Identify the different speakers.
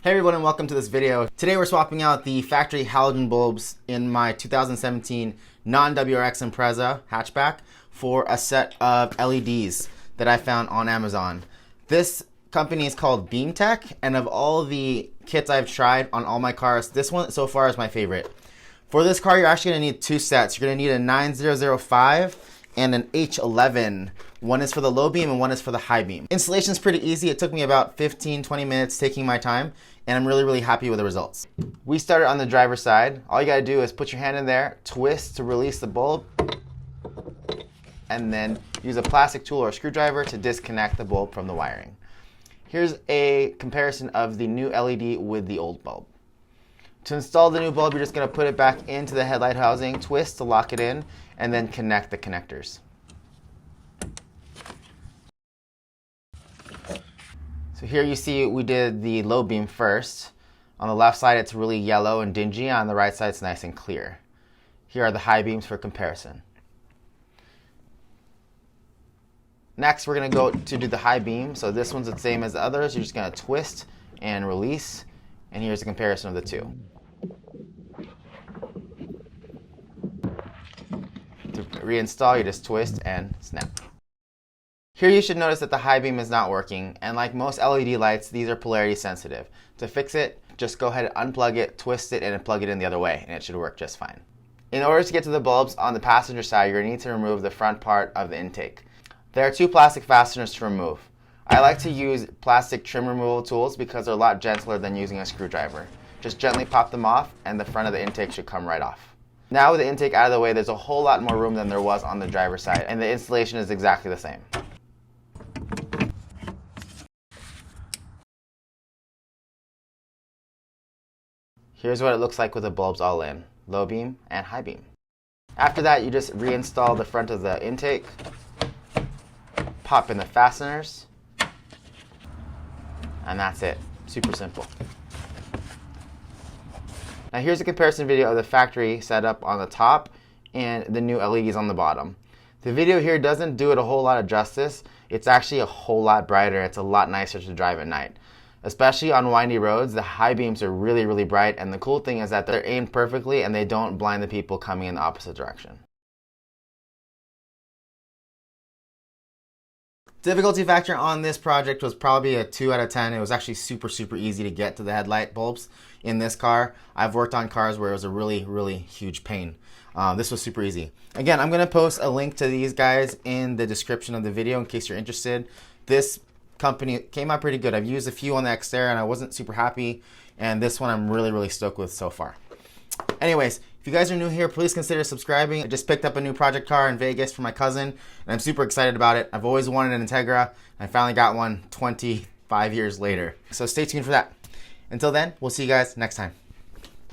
Speaker 1: Hey everyone, and welcome to this video. Today we're swapping out the factory halogen bulbs in my 2017 non-WRX Impreza hatchback for a set of LEDs that I found on Amazon. This company is called BEAMTECH, and of all the kits I've tried on all my cars, this one so far is my favorite. For this car, you're actually going to need two sets. You're going to need a 9005 and an H11. One is for the low beam and one is for the high beam. Installation is pretty easy. It took me about 15-20 minutes taking my time, and I'm really happy with the results. We started on the driver's side. All you gotta do is put your hand in there, twist to release the bulb, and then use a plastic tool or a screwdriver to disconnect the bulb from the wiring. Here's a comparison of the new LED with the old bulb. To install the new bulb, you're just gonna put it back into the headlight housing, twist to lock it in, and then connect the connectors. So here you see we did the low beam first. On the left side it's really yellow and dingy, on the right side it's nice and clear. Here are the high beams for comparison. Next we're going to go to do the high beam. So this one's the same as the others. You're just going to twist and release, and here's a comparison of the two. To reinstall, you just twist and snap. Here you should notice that the high beam is not working, and like most LED lights, these are polarity sensitive. To fix it, just go ahead and unplug it, twist it, and plug it in the other way, and it should work just fine. In order to get to the bulbs on the passenger side, you're going to need to remove the front part of the intake. There are two plastic fasteners to remove. I like to use plastic trim removal tools because they're a lot gentler than using a screwdriver. Just gently pop them off, and the front of the intake should come right off. Now with the intake out of the way, there's a whole lot more room than there was on the driver's side, and the installation is exactly the same. Here's what it looks like with the bulbs all in, low beam and high beam. After that, you just reinstall the front of the intake, pop in the fasteners, and that's it. Super simple. Now here's a comparison video of the factory setup on the top and the new LEDs on the bottom. The video here doesn't do it a whole lot of justice. It's actually a whole lot brighter. It's a lot nicer to drive at night. Especially on windy roads, the high beams are really bright, and the cool thing is that they're aimed perfectly and they don't blind the people coming in the opposite direction. Difficulty factor on this project was probably a 2 out of 10. It was actually super easy to get to the headlight bulbs in this car. I've worked on cars where it was a really huge pain. This was super easy. Again, I'm going to post a link to these guys in the description of the video in case you're interested. This company came out pretty good. I've used a few on the Xterra and I wasn't super happy, and this one I'm really stoked with so far. Anyways, if you guys are new here, please consider subscribing. I just picked up a new project car in Vegas for my cousin, and I'm super excited about it. I've always wanted an Integra, and I finally got one 25 years later. So stay tuned for that. Until then, we'll see you guys next time.